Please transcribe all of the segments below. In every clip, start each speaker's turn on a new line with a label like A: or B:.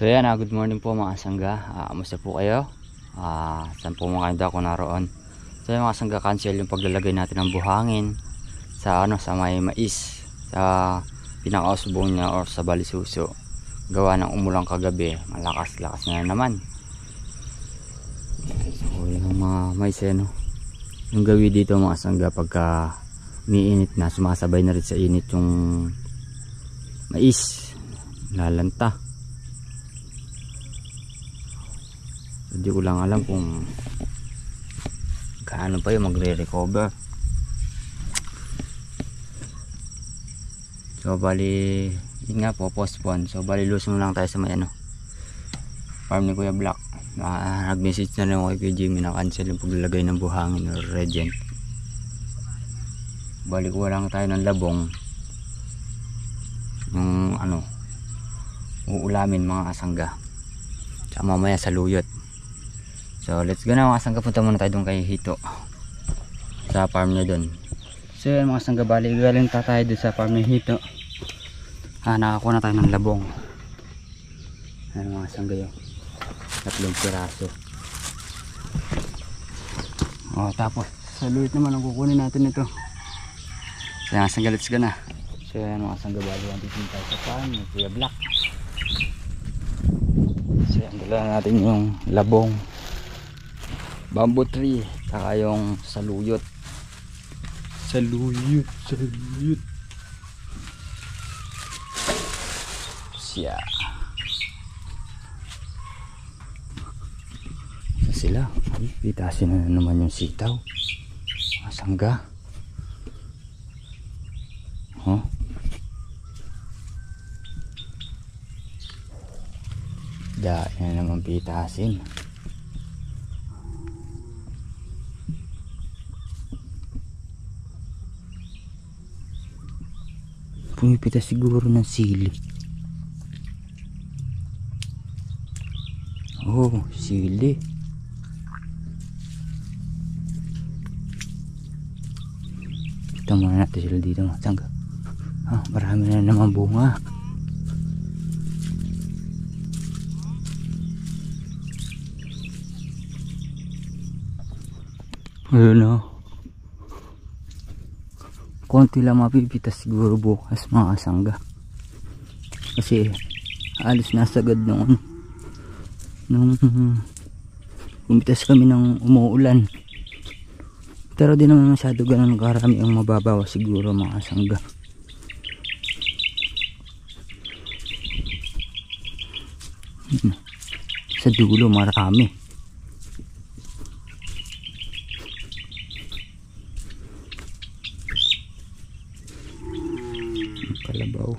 A: So yan, good morning po mga sangga. Kamusta po kayo? Saan po mga kayo ako naroon? So yan mga sangga, cancel yung paglalagay natin ng buhangin sa sa may mais, sa pinakausbong niya or sa balisuso. Gawa ng umulang kagabi, malakas-lakas na naman. So yung mga mais yung gawi dito mga sangga, pagka umiinit na, sumasabay na rin sa init yung mais, lalanta. Hindi ko lang alam kung kaano pa yung magre-recover. So bali yun nga po, postpone. So bali lusong lang tayo sa may farm ni Kuya Black. Nag-message na rin ako kay Jimmy na cancel yung paglalagay ng buhangin or regen. Bali ko lang tayo ng labong yung uulamin mga kasangga, tsaka mamaya sa luyot. So let's go na mga kasangga, punta muna tayo doon kay Hito sa farm niya doon. So yun mga kasangga, bali galing tayo doon sa farm ni Hito. Nakakuha na tayo ng labong. Ayan mga kasangga, yung 3 piraso. Tapos sa luyot naman ang kukunin natin ito. So mga kasangga, let's go na. So yan mga kasangga, bali natin tayo sa farm ni Kuya Black. So yan, dala natin yung labong, bamboo tree, saka yung saluyot. Saluyot siya. Sila pitasin na naman yung sitaw mga sangga. Dahil na naman pitasin. Pumipitas siguro ng sili. Sili. Ito muna natin sila dito mga sangga. Marami na naman bunga. Ayun konti lang mapipitas siguro bukas mga kasangga, kasi alis nasagad nung pumitas kami ng umuulan, pero di naman masyado ganun karami ang mababawa siguro mga kasangga. Sa dulo marami. Kalabaw.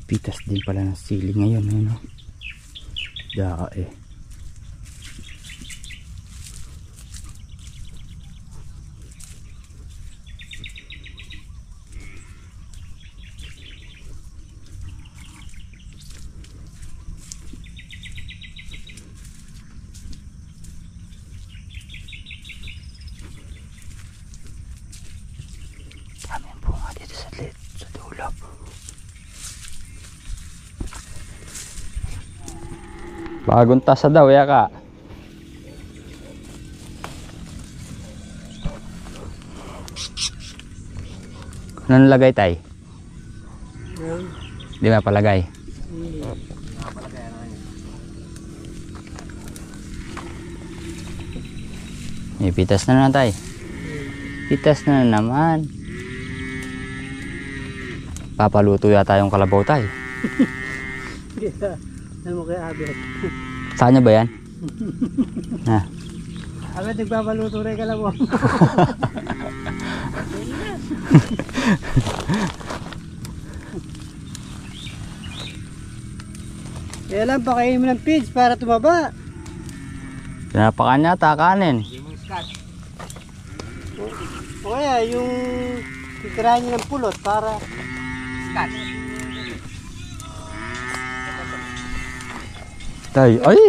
A: Pitas din pala ng sili ngayon, dae. Bagong tasa daw ka. Ano nalagay tay? Di ba palagay? Pitas na tay. Pitas na naman. Papaluto yata yung kalabaw tay.
B: Ano mo kay Abet?
A: Saan niya ba yan?
B: Abet, nagpapaluto rin ka lang mo. Kaya lang, pakainin mo ng pids para tumaba.
A: Pinapakan niya, kanin.
B: O kaya, yung titirahan niya ng pulot para skat.
A: Tay, ay!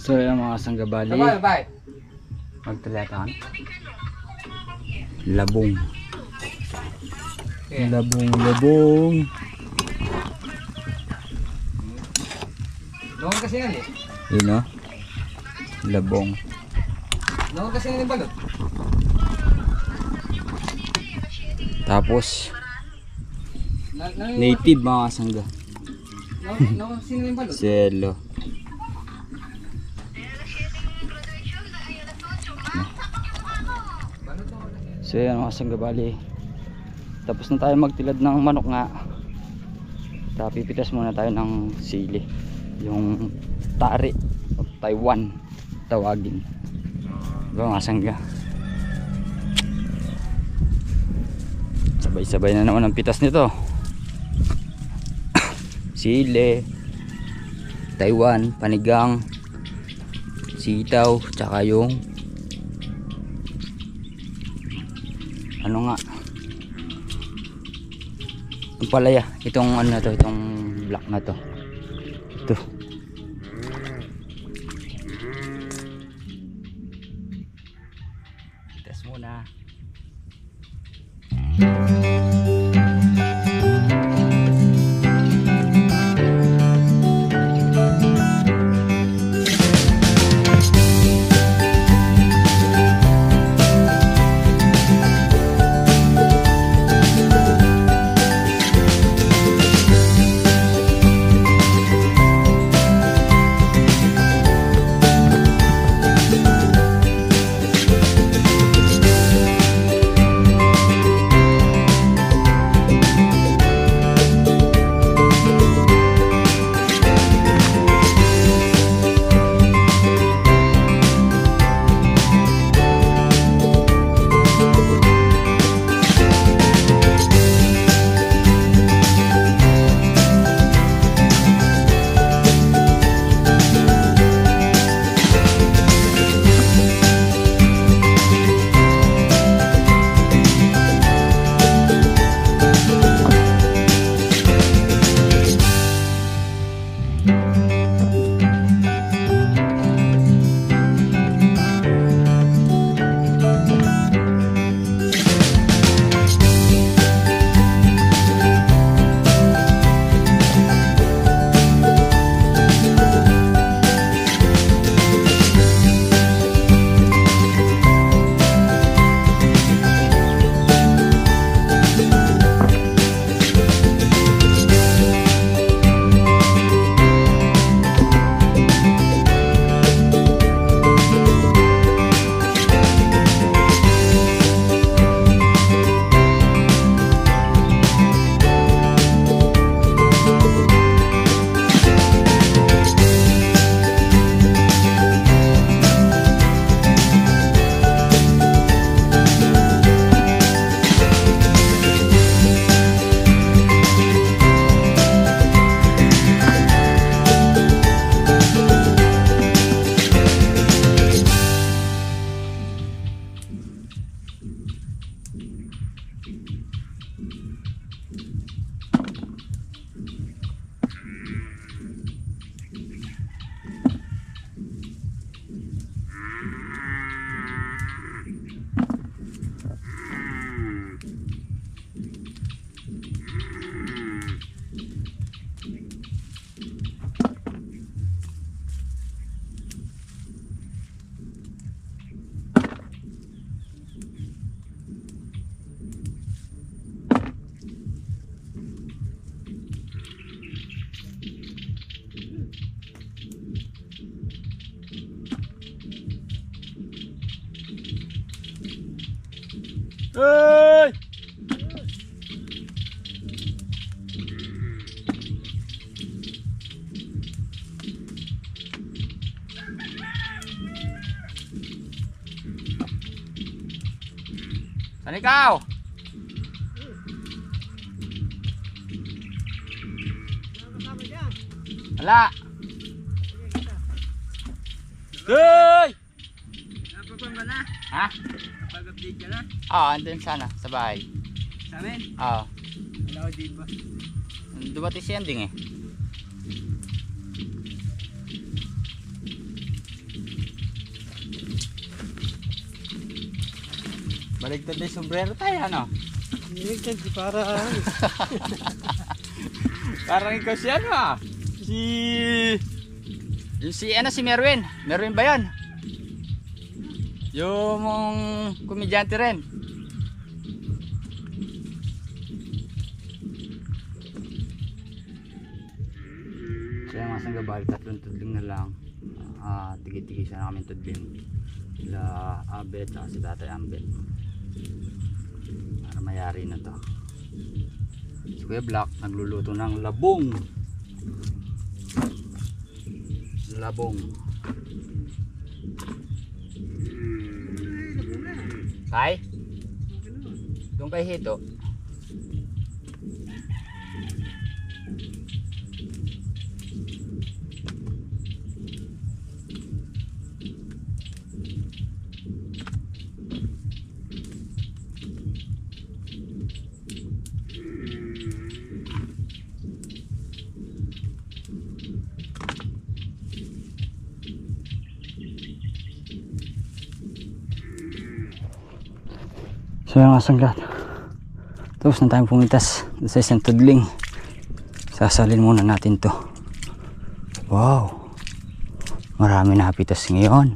A: So yung mga sanggabali,
C: Bye.
A: magtalatan. Labong. Labong.
C: Noon kasi yan eh.
A: Yun o. Labong.
C: Noon kasi yan yung balot.
A: Tapos, native mga sangga.
C: Noon sino yung balot?
A: Selo. So yan mga sanggabali. Tapos na tayo magtilad ng manok nga. Tapos pipitas muna tayo ng sili. Yung tari o Taiwan tawagin. Diba mga sangga? Sabay-sabay na naman ang pitas nito. Sili, Taiwan, panigang, sitaw, tsaka yung ano nga, yung palaya, itong ano na to, itong black na to, ito. Test muna. Hey! Saan ikaw? Wala. Hey!
C: Napapang ka na?
A: Ha?
C: Pag-update ka na?
A: Oo, andun sana, sa bahay.
C: Sa amin?
A: Oo.
C: Wala ko din ba?
A: Dumating si Anding eh. Baligtad na yung sombrero tayo, ano?
B: Niligtad para
A: Parang ikaw si ano ah. Si Merwin. Merwin ba yan? Yung komedyante rin. So yung mga sanggabali, 3 tudling na lang. Tigi-tigi siya na kami tudling. Sila Abet at si Tatay Ambet. Para mayari na to. Si Kuya Black nagluluto ng labong. Labong. Kay? Doon kay Hito. So yung asanggat, tapos na tayong pumitas sa isang tudling. Sasalin muna natin to. Wow, marami na pitas ngayon.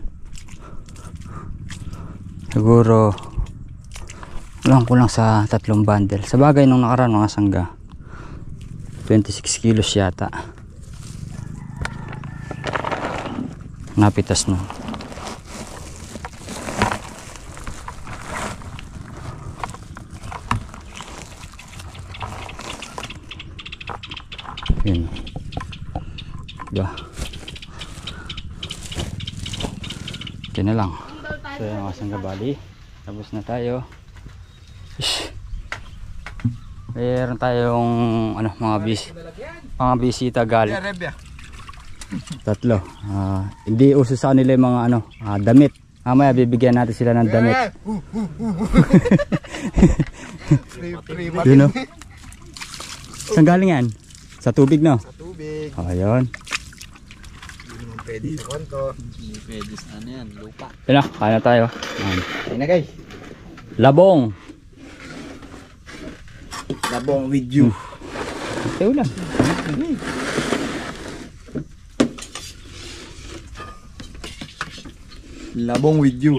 A: Siguro kulang sa 3 bundle. Sa bagay nung nakaraan mga sangga 26 kilos yata napitas no. Yun. Diba? Okay na lang. So yung asang gabali. Tapos na tayo. Ish. Meron tayong ano, mga bisita galing. 3. Hindi uso sa kanila yung mga ano, damit. Mamaya bibigyan natin sila ng damit. You know? Saan galing yan? Sa tubig, no?
D: Sa tubig.
A: Oh, ayun.
D: Hindi naman pwede sa konto. Hindi pwede sa ano yan, lupa.
A: Yun na, kaya na tayo.
D: Ayun na guys.
A: Labong.
D: Labong with you.
A: Ito lang.
D: Labong with you.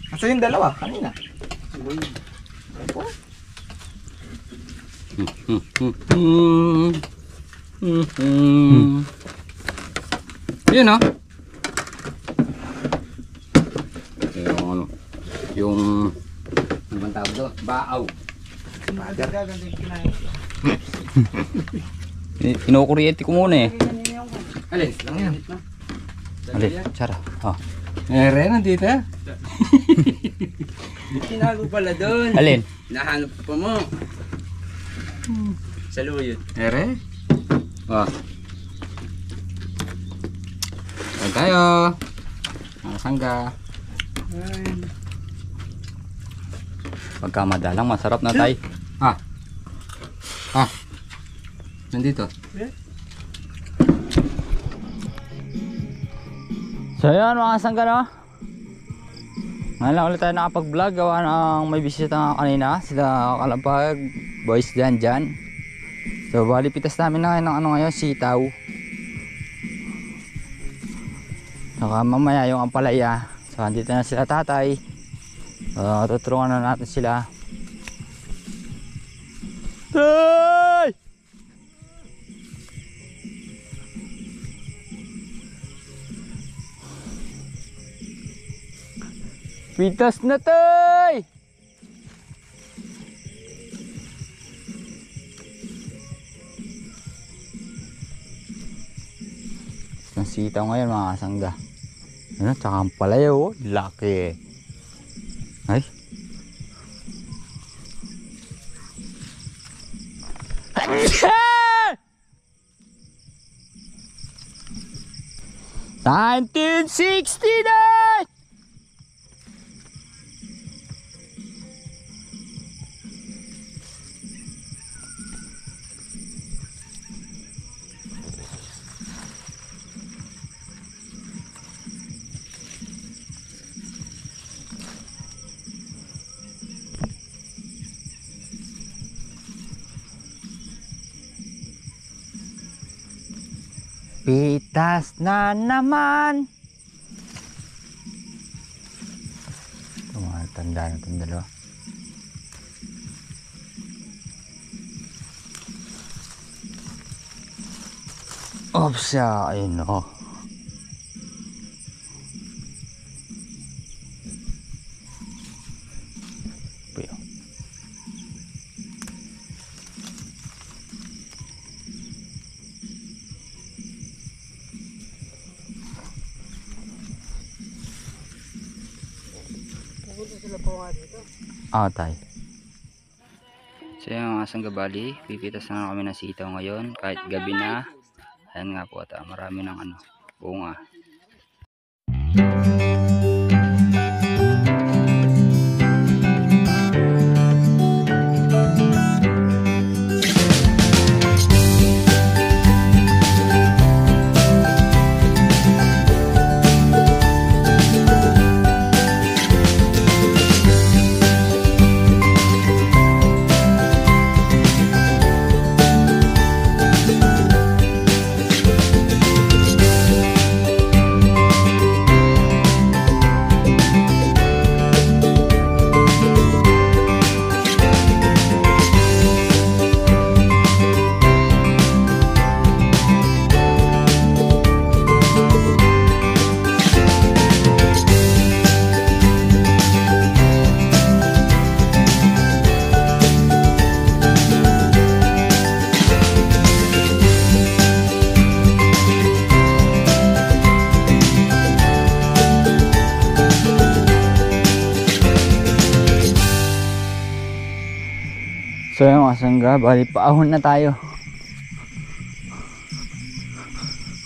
D: Asa yung dalawa? Kanina.
A: Yun no? Yung ano? Yung ano bang tawag doon? Baaw. Kinukuryente ko muna eh. Alin? Lang yan. Alin? Tsara. Oh.
C: Ere, nandito. Tinago pala doon.
A: Alin?
C: Nahanap pa mo. Sa luyot.
A: Ere? Oh. Saan tayo? Sangga. Pagka madalang masarap na tayo. Nandito. So yun mga sangga no. Ngayon lang ulit tayo nakapag-vlog. Gawa ng may bisita nga kanina. Sila Kalapag, boys dyan. So bali pitas namin na ngayon ng ano ngayon, sitaw. Saka mamaya yung ampalaya. So andito na sila tatay. Tutulungan na natin sila. Tay! Pitas na tay! Ang sitaw ngayon mga kasangga. Ano, tsaka ang palaya oh, laki. Ay. $1969! Pitas na naman. Ito mga tanda na itong dalawa. Opsya, ayun o. Puyo.
B: Pupunta sila po nga dito.
A: Tayo. So yung asang gabali, pipitas na kami ng sitaw ngayon kahit gabi na. Ayan nga po ata, marami ng bunga. So yung asangga, bali paahon na tayo.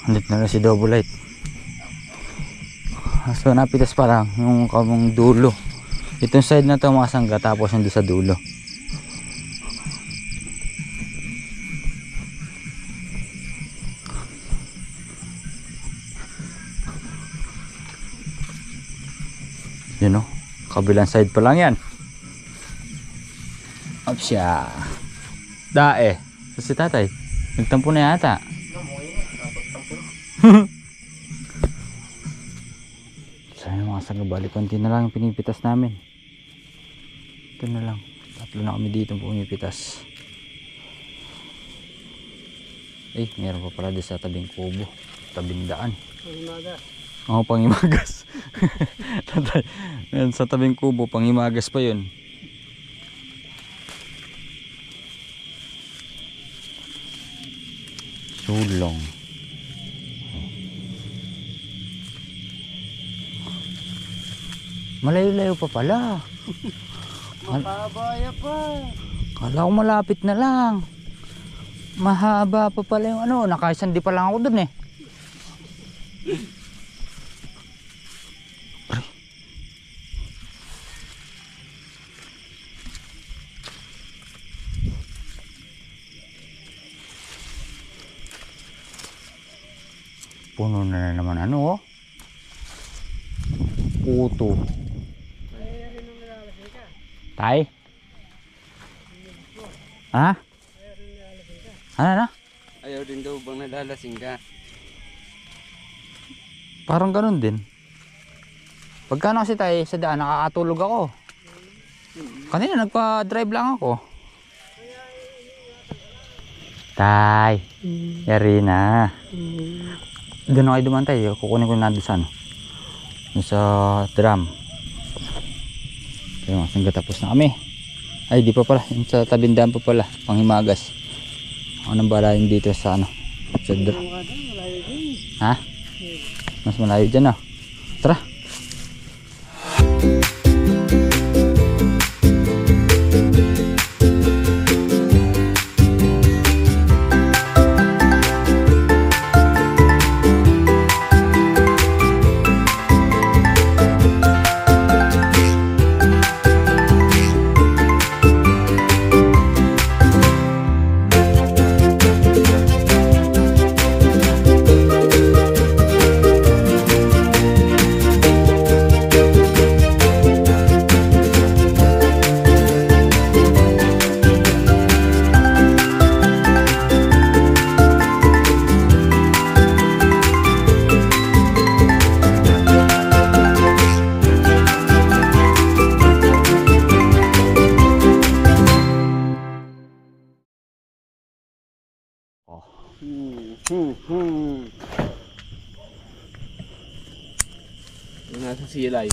A: Andito na si Double Light. So napitas pa lang yung kamong dulo. Itong side na to mga asangga, tapos yung doon sa dulo. Yun o, kabilang side pa lang yan. Opsya. Dae. So si tatay, nagtampo na yata. So yung mga sagabali, konti na lang yung pinipitas namin. Ito na lang. Tatlo na kami dito pumipitas. Meron pa pala doon sa tabing kubo. Tabing daan.
B: Pangimagas.
A: Oo, pangimagas. Tatay, sa tabing kubo, pangimagas pa yun. Sulong. Malayo-layo pa pala.
B: Makabaya pa.
A: Kala ko malapit na lang. Mahaba pa pala yung nakaisandi pa lang ako dun eh. Puno na naman puto. Tay? Ha? Ano na?
C: Ayaw din daw bang nalalasing ka?
A: Parang ganun din. Pagkano kasi tayo sa daan, nakakatulog ako. Kanina nagpa-drive lang ako. Tay, yari na. Doon na kayo dumantay. Kukunin ko na doon sa sa drum. Kaya hanggang tapos na kami. Ay di pa pala, yung sa tabindaan pa pala, panghimagas. Ako nang bala yung dito sa sa drum. Ha? Mas malayo dyan Tara.
D: Yung nasa silay.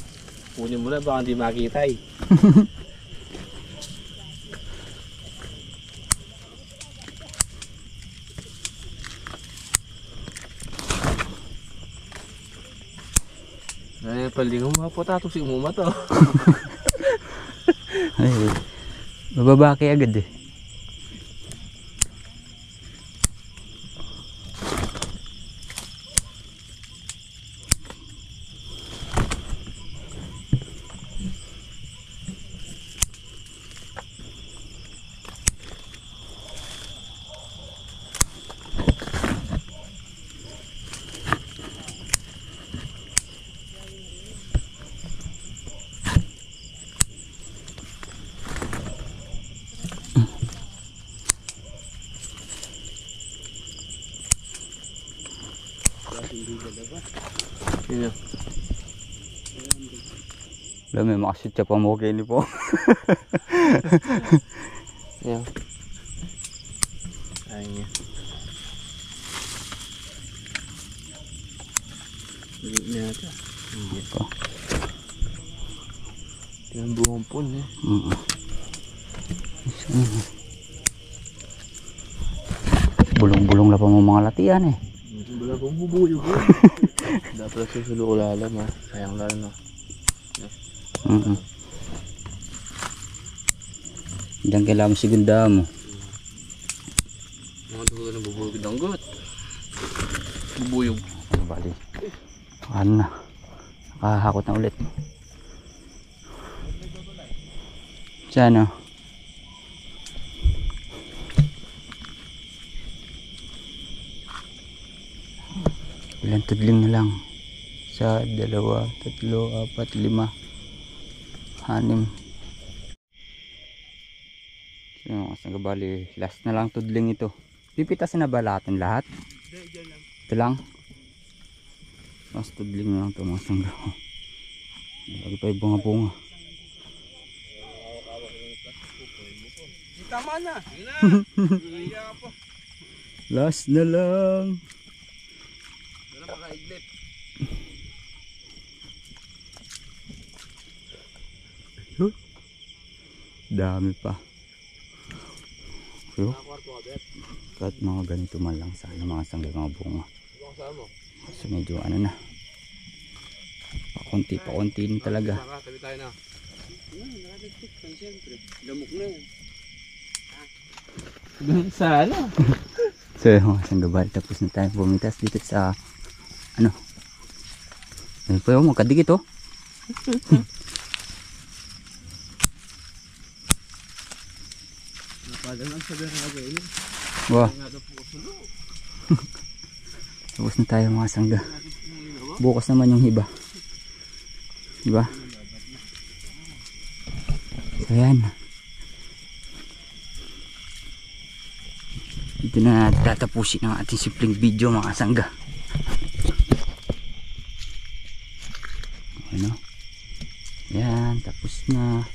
D: Kunin mo na baka hindi makita eh. Ay, pali ko mapatato si umuma to.
A: Ay, bababaki agad eh.
D: Yun.
A: Wala, may makashoot siya pa mo kayo po.
D: Yan. Ayun niya. Hindi na ito. Hindi. Tingnan buong pun eh.
A: Bulong-bulong na pa mo mga latihan eh.
D: Wala pong bubuyog eh. Dapat susulo ko lalam ha. Sayang lalo na.
A: Diyan kailangan sigunda mo.
D: Mga dulo na bubuyog ng got. Bubuyog.
A: Ano bali? Ano na? Nakahakot na ulit. Diyan o. Ilang tudling na lang. 1, 2, 3, 4, 5, 6. So yung mga bali, last na lang tudling ito. Pipitasin na ba natin lahat? Ito lang. Last tudling na lang ito mga sangga. Lagi pa yung bunga-bunga.
D: Tama na.
A: Last na lang.
D: Wala makaiglit.
A: Dami pa. So, kahit mga ganito man lang sana mga sangga mga bunga. So medyo ano na. Pakunti na talaga.
D: Tabi tayo na. Lamok na yan. Sana.
A: So mga sangga bali, tapos na tayo bumitas dito sa ano. Ayun po yung magkadikit oh.
D: Napadalang sa gano'n na ini.
A: Wow. Tapos na tayo mga sangga. Bukas naman yung iba. Diba? So yan. Dito na tatapusin ang ating simpleng video mga sangga. Ano? Yan, tapos na.